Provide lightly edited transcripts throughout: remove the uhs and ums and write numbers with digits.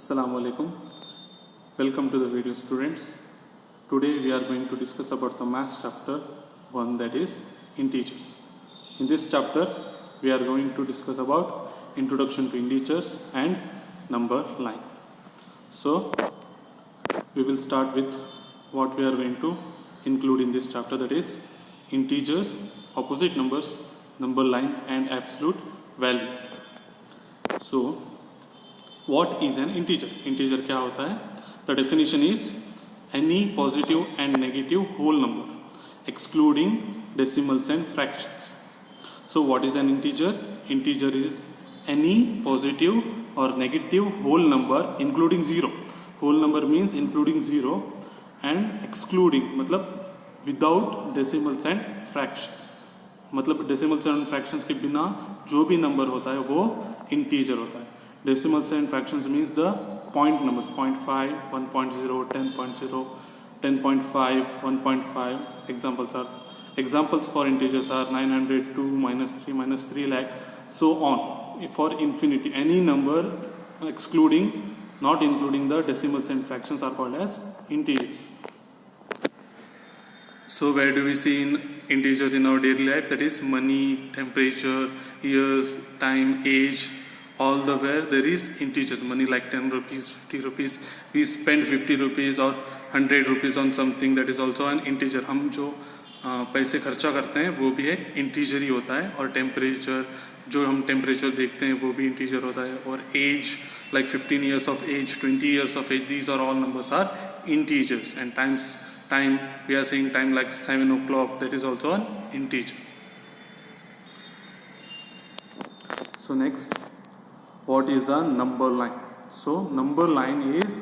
Assalamu alaikum. Welcome to the video, students. Today we are going to discuss about the maths chapter 1, that is integers. In this chapter we are going to discuss about introduction to integers and number line. So we will start with what we are going to include in this chapter, that is integers, opposite numbers, number line and absolute value. So what is an integer? Integer क्या होता है? The definition is any positive and negative whole number excluding decimals and fractions. So what is an integer? Integer is any positive or negative whole number including zero. Whole number means including zero and excluding मतलब without decimals and fractions. मतलब decimals and fractions के बिना जो भी number होता है वो integer होता है. Decimals and fractions means the point numbers, 0.5, 1.0, 10.0, 10.5, 1.5. Examples for integers are 902, -3, -3 lakh, so on. For infinity, any number excluding, not including the decimals and fractions are called as integers. So where do we see in integers in our daily life? That is money, temperature, years, time, age. All the where there is integers. Money like 10 rupees, 50 rupees. We spend 50 rupees or 100 rupees on something, that is also an integer. हम जो पैसे खर्चा करते हैं वो भी एक integer ही होता है. और टेम्परेचर, जो हम टेम्परेचर देखते हैं वो भी इंटीजर होता है. और as like 15 years of age, 20 years of age, these are all numbers are integers. And time we are saying time like 7 o'clock, that is also an integer. So next, what is a number line? So number line is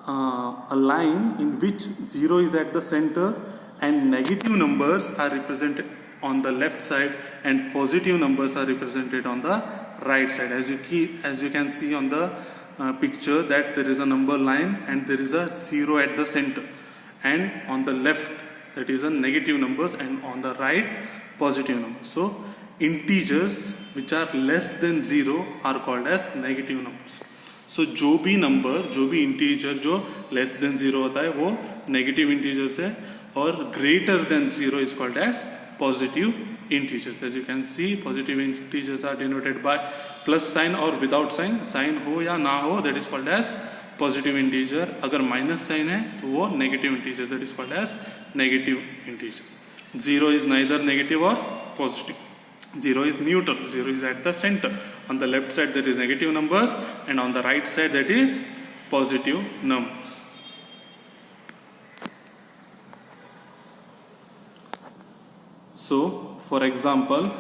a line in which zero is at the center and negative numbers are represented on the left side and positive numbers are represented on the right side. As you can see on the picture, that there is a number line and there is a zero at the center, and on the left that is a negative numbers and on the right positive numbers. So integers which are less than zero are called as negative numbers. So जो भी number, जो भी integer जो less than zero होता है वो negative integers है, और greater than zero is called as positive integers. As you can see, positive integers are denoted by plus sign or without sign. Sign हो या ना हो, that is called as positive integer. अगर minus sign है तो वो negative integer, that is called as negative integer. Zero is neither negative or positive. Zero is neutral. Zero is at the center. On the left side there is negative numbers and on the right side that is positive numbers. So for example,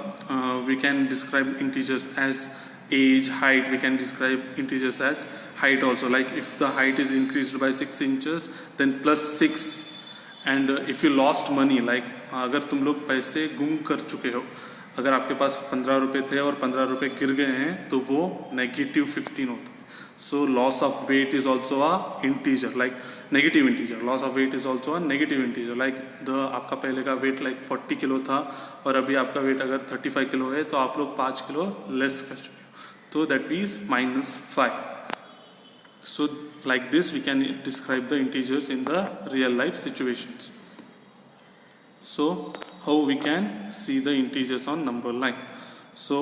we can describe integers as age, height. We can describe integers as height also. Like if the height is increased by 6 inches, then plus 6. And if you lost money, like अगर तुम लोग पैसे गुम कर चुके हो, अगर आपके पास 15 रुपये थे और 15 रुपये गिर गए हैं तो वो -15 होता है. So loss of weight is also a integer, like negative integer. Loss of weight is also a negative integer. Like आपका पहले का वेट लाइक 40 किलो था और अभी आपका वेट अगर 35 किलो है तो आप लोग 5 किलो लेस कर चुके हो, तो that means -5. So like this we can describe the integers in the real life situations. So how we can see the integers on number line? So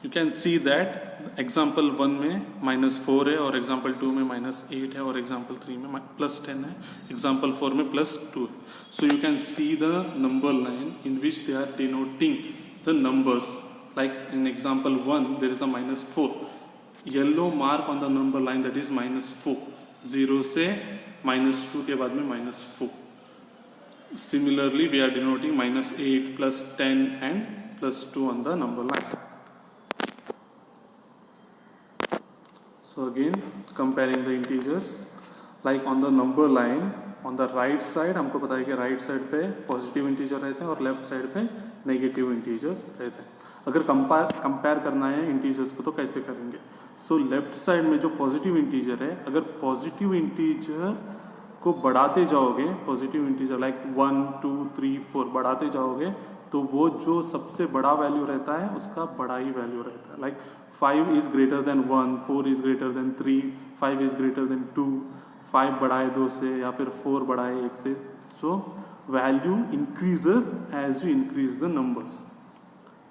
you can see that example 1 में -4 है और example 2 में -8 है और example 3 में +10 है, example 4 में +2 है. So you can see the number line in which they are denoting the numbers. Like in example 1 there is a -4. Yellow mark on the number line, that is -4. 0 से -2 के बाद में -4. Similarly, we are denoting -8, +10 and +2 on the number line. So again, comparing the integers, like on the number line, on the right side, हमको पता है कि right side पे positive integer रहते हैं और left side पे negative integers रहते हैं. अगर compare करना है integers को तो कैसे करेंगे? So left side में जो positive integer है, अगर positive integer को बढ़ाते जाओगे, पॉजिटिव इंटीजर लाइक 1, 2, 3, 4 बढ़ाते जाओगे तो वो जो सबसे बड़ा वैल्यू रहता है उसका बड़ा ही वैल्यू रहता है. Like 5 is greater then 1, 4 is greater then 3, 5 is greater then 2, 5 बड़ा है 2 से या फिर 4 बड़ा है 1 से. So value increases as you increase the numbers.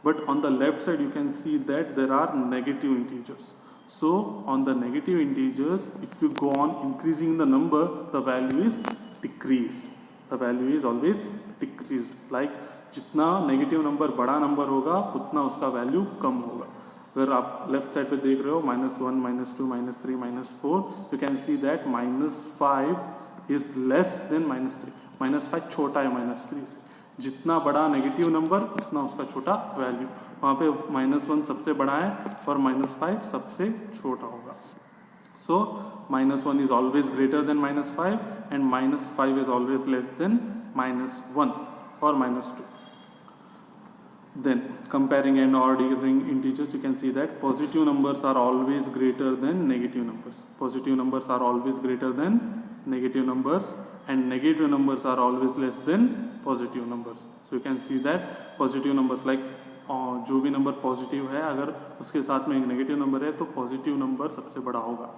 But on the left side you can see that there are negative integers. So on the negative integers, if you go on increasing the number, the value is decreased. The value is always decreased. Like जितना negative number बड़ा number होगा उतना उसका value कम होगा. अगर आप left side पे देख रहे हो -1, -2, -3, -4, you can see that -5 is less than -3. -5 छोटा है -3 से. जितना बड़ा नेगेटिव नंबर उतना उसका छोटा वैल्यू. वहाँ पे -1 सबसे बड़ा है और -5 सबसे छोटा होगा. सो -1 is always greater than -5 and -5 is always less than -1 और -2. Then comparing and ordering integers, you can see that positive numbers are always greater than negative numbers. Positive numbers are always greater than negative numbers and negative numbers are always less than positive numbers. So you can see that positive numbers like जो भी number positive है अगर उसके साथ में एक negative number है तो पॉजिटिव नंबर सबसे बड़ा होगा.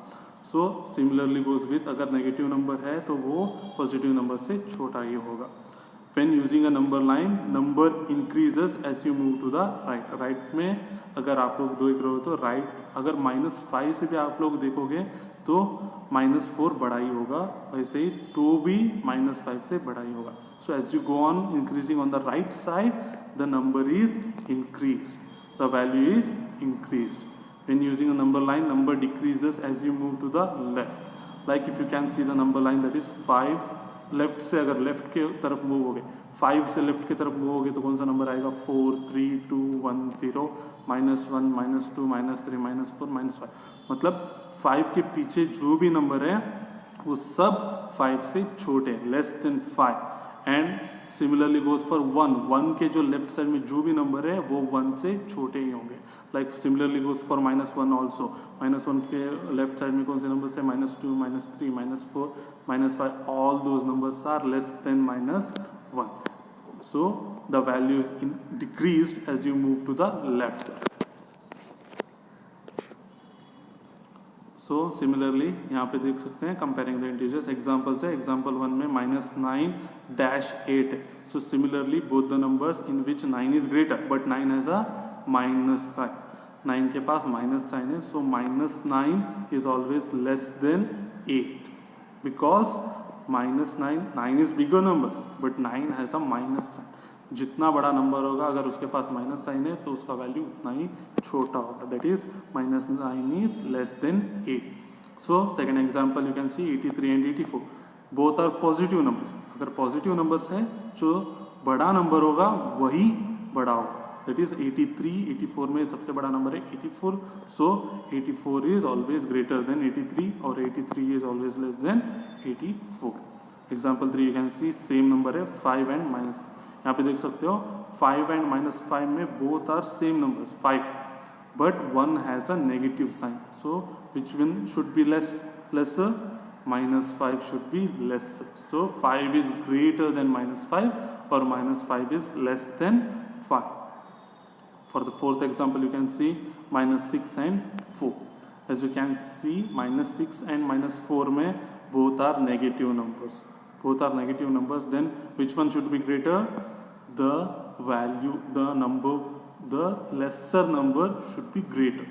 सो सिमिलरली गोज विथ अगर नेगेटिव नंबर है तो वो पॉजिटिव नंबर से छोटा ही होगा. When using a number line, number increases as you move to the right. Right में अगर आप लोग देख रहे हो तो राइट अगर -5 से भी आप लोग देखोगे तो -4 बड़ा ही होगा. वैसे ही 2 भी -5 से बड़ा ही होगा. So as you go on increasing on the right side the number is increased, the value is increased. When using a number line, number decreases as you move to the left. Like if you can see the number line that is 5. Left से अगर left के तरफ move हो गए 5 से left की तरफ move हो गए तो कौन सा नंबर आएगा 4, 3, 2, 1, 0, -1, -2, -3, -4, -5. मतलब 5 के पीछे जो भी नंबर है वो सब 5 से छोटे, less than 5. And similarly goes for 1 के जो लेफ्ट साइड में जो भी नंबर है वो 1 से छोटे ही होंगे. Like similarly goes for -1 also. -1 के लेफ्ट साइड में कौन से नंबर है -2, -3, -4, -5. All those numbers are less than -1. So the value is decreased as you move to the left. So similarly यहाँ पे देख सकते हैं कंपेयरिंग द इंटीजर्स. एग्जाम्पल्स है. एग्जाम्पल 1 में -9-8 है. So similarly both the numbers in which 9 is greater but 9 has a minus sign. 9 के पास माइनस साइन है. So -9 is always less than 8 because -9 is bigger number but 9 has a minus sign. जितना बड़ा number होगा अगर उसके पास minus sign है तो उसका वैल्यू उतना ही छोटा होगा. That is -9 is less than 8. So second example you can see 83 and 84 both are positive numbers. अगर पॉजिटिव नंबर्स है जो बड़ा नंबर होगा वही बड़ा होगा. दैट इज 83, 84 में सबसे बड़ा नंबर है 84. सो 84 इज ऑलवेज ग्रेटर देन 83 और 83 is always less then 84. Example 3 you can C same number है 5 एंड -. यहाँ पे देख सकते हो 5 एंड -5 में both are same numbers 5 but 1 has a negative sign. So which one should be lesser? -5 should be less. So 5 is greater than -5 और -5 is less than 5. For the fourth example you can see -6 and 4. As you can see -6 and -4 में both are negative numbers. Both are negative numbers. Then which one should be greater? The value, the number, the lesser number should be greater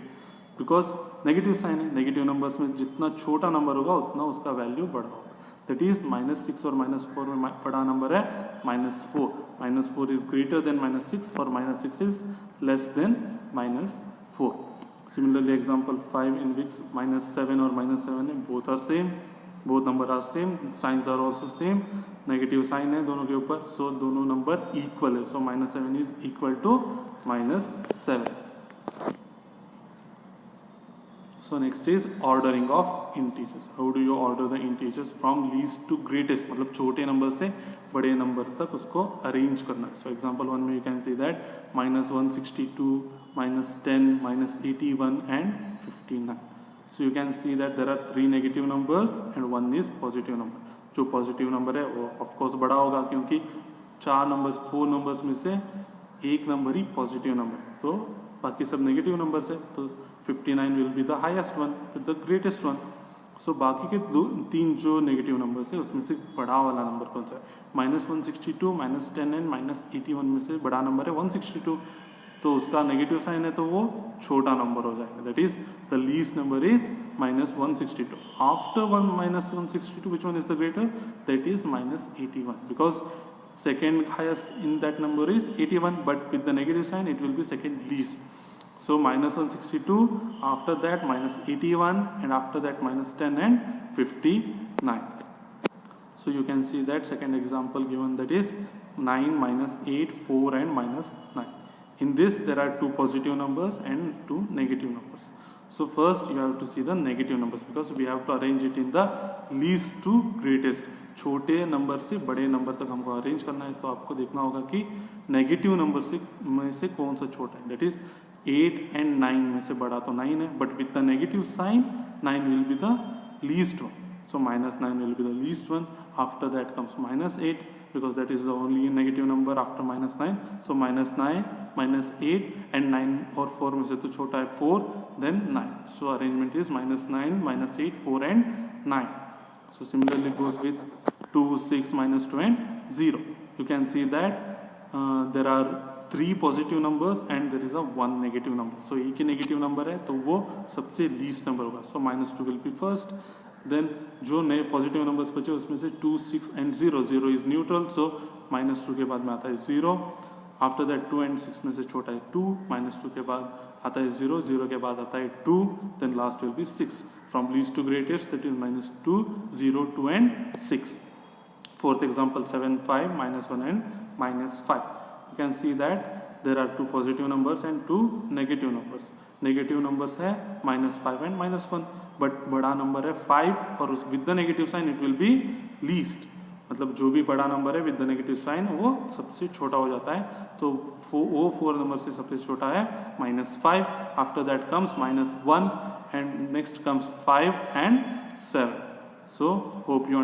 because negative sign है. Negative numbers में जितना छोटा number होगा उतना उसका value बड़ा होगा. That is -6 और -4 में बड़ा नंबर है -4. -4 is greater than -6 or -6 is less than -4. Similarly example 5 in which -7 और -7 है both are same. Both number are same. Signs are also same. Negative sign है दोनों के ऊपर. सो दोनों नंबर इक्वल है. So -7 is equal to -7. So next is ordering of integers. How do you order the integers from least to greatest. मतलब छोटे number से बड़े नंबर तक उसको अरेंज करना. सो एग्जाम्पल 1 में you can see that -162, -10, -81 and 59. So you can see that there are 3 negative numbers and 1 is positive number. जो positive number है वो ऑफ कोर्स बड़ा होगा क्योंकि 4 नंबर्स 4 नंबर्स में से एक नंबर ही पॉजिटिव नंबर, तो बाकी सब नेगेटिव नंबर्स है, तो 59 will be the highest one, the greatest one. So बाकी के तीन जो नेगेटिव नंबर्स है उसमें से बड़ा वाला नंबर कौन सा है? -162, -10 एंड -81 में से बड़ा नंबर है 162, तो उसका नेगेटिव साइन है तो वो छोटा नंबर हो जाएगा, that is the least number is -162। After -162 which one is the greater? That is -81, because second highest in that number is 81, but with the negative sign it will be second least. So -162, after that -81, and after that -10 and 59. So you can see that second example given, that is 9, -8, 4 and -9. In this there are two positive numbers and two negative numbers. So first you have to see the negative numbers, because we have to arrange it in the least to greatest. छोटे number से बड़े number तक हमको arrange करना है, तो आपको देखना होगा कि नेगेटिव नंबर में से कौन सा छोटा है, दैट इज 8 एंड 9 में से बड़ा तो 9 है, but with the negative sign 9 will be the least one, so -9 will be the least one. After that comes -8, because that is the only negative number after -9, so -9, -8 and 9 और 4 में से तो छोटा है 4, then 9, so arrangement is -9, -8, 4 and 9. So similarly goes with 2, 6, -2 and 0. You can see that there are 3 positive numbers and there is a 1 negative number. So एक ही negative number है तो वो सबसे least number होगा. So -2 will be first. Then जो नए positive numbers बचे उसमें से 2, 6 and 0, 0 इज न्यूट्रल, सो -2 के बाद में आता है 0। आफ्टर दैट 2 and 6 में से छोटा है 2, -2 के बाद आता है 0, 0 के बाद आता है 2, then last will be 6। From least to greatest, that is -2, 0, 2 and 6। Fourth example 7, 5, -1 and -5। You can see that there are 2 positive numbers and 2 negative numbers. Negative numbers है -5 and -1, बट बड़ा नंबर है 5 और उस with the negative sign it will be least, मतलब जो भी बड़ा number है विद द नेगेटिव साइन वो सबसे छोटा हो जाता है, तो वो 4 नंबर से सबसे छोटा है -5। After that comes -1 and next comes 5 and 7। So hope you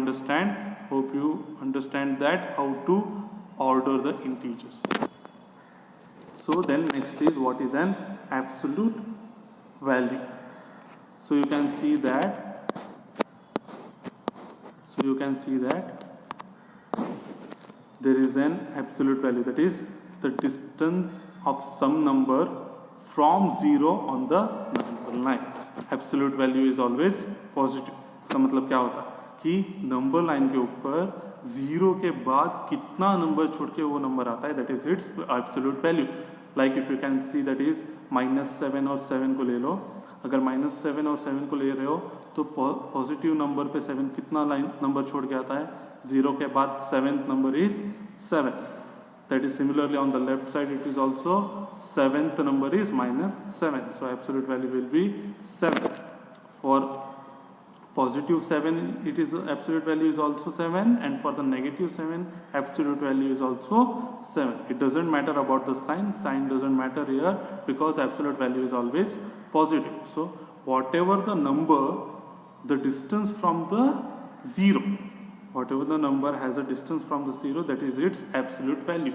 understand that how to order the integers. So then next is what is an absolute value. So you can see that there is an absolute value, that is the distance of some number from 0 on the number line. Absolute value is always positive. इसका मतलब क्या होता है कि number line के ऊपर 0 के बाद कितना नंबर छोड़ के वो नंबर आता है, that is it's absolute value. Like if you can see that is -7 और 7 को ले लो, अगर -7 और 7 को ले रहे हो तो पॉजिटिव नंबर पे 7 कितना लाइन नंबर छोड़ के आता है, 0 के बाद 7th number is 7। That is similarly on the left side it is also 7th number is -7, so absolute value will be 7। For positive 7 it is absolute value is also 7, and for the negative 7 absolute value is also 7. It doesn't matter about the sign doesn't matter here, because absolute value is always positive. So whatever the number, the distance from the 0, whatever the number has a distance from the 0, that is its absolute value.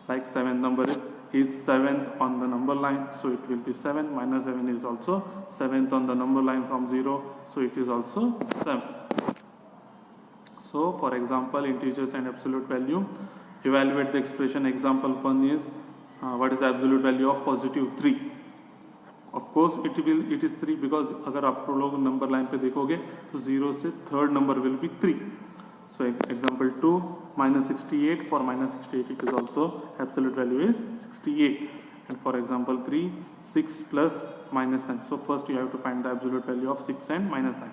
Like 7th number is 7th on the number line, so it will be 7. -7 is also 7th on the number line from 0, so it is also 7. So for example, integers and absolute value, evaluate the expression. Example 1 is what is the absolute value of +3? Of course it is 3, because अगर आप लोग number line पे देखोगे तो 0 से third number will be 3. So example 2, -68, for -68 it is also absolute value is 68. And for example 3, 6 plus -9. So first you have to find the absolute value of 6 and -9.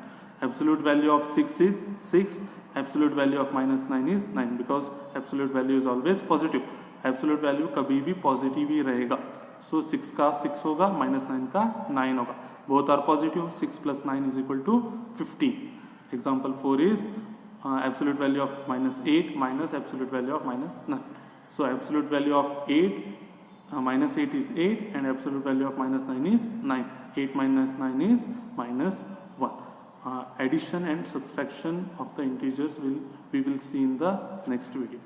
Absolute value of 6 is 6, absolute value of -9 is 9, because absolute value is always positive. Absolute value कभी भी positive ही रहेगा, so 6 का 6 होगा, -9 का 9 होगा, both are positive. 6 plus 9 is equal to 15. Example 4 is absolute value of -8 minus absolute value of -9. So absolute value of 8 -8 is 8, and absolute value of -9 is 9. 8 minus 9 is -1. Addition and subtraction of the integers we will see in the next video.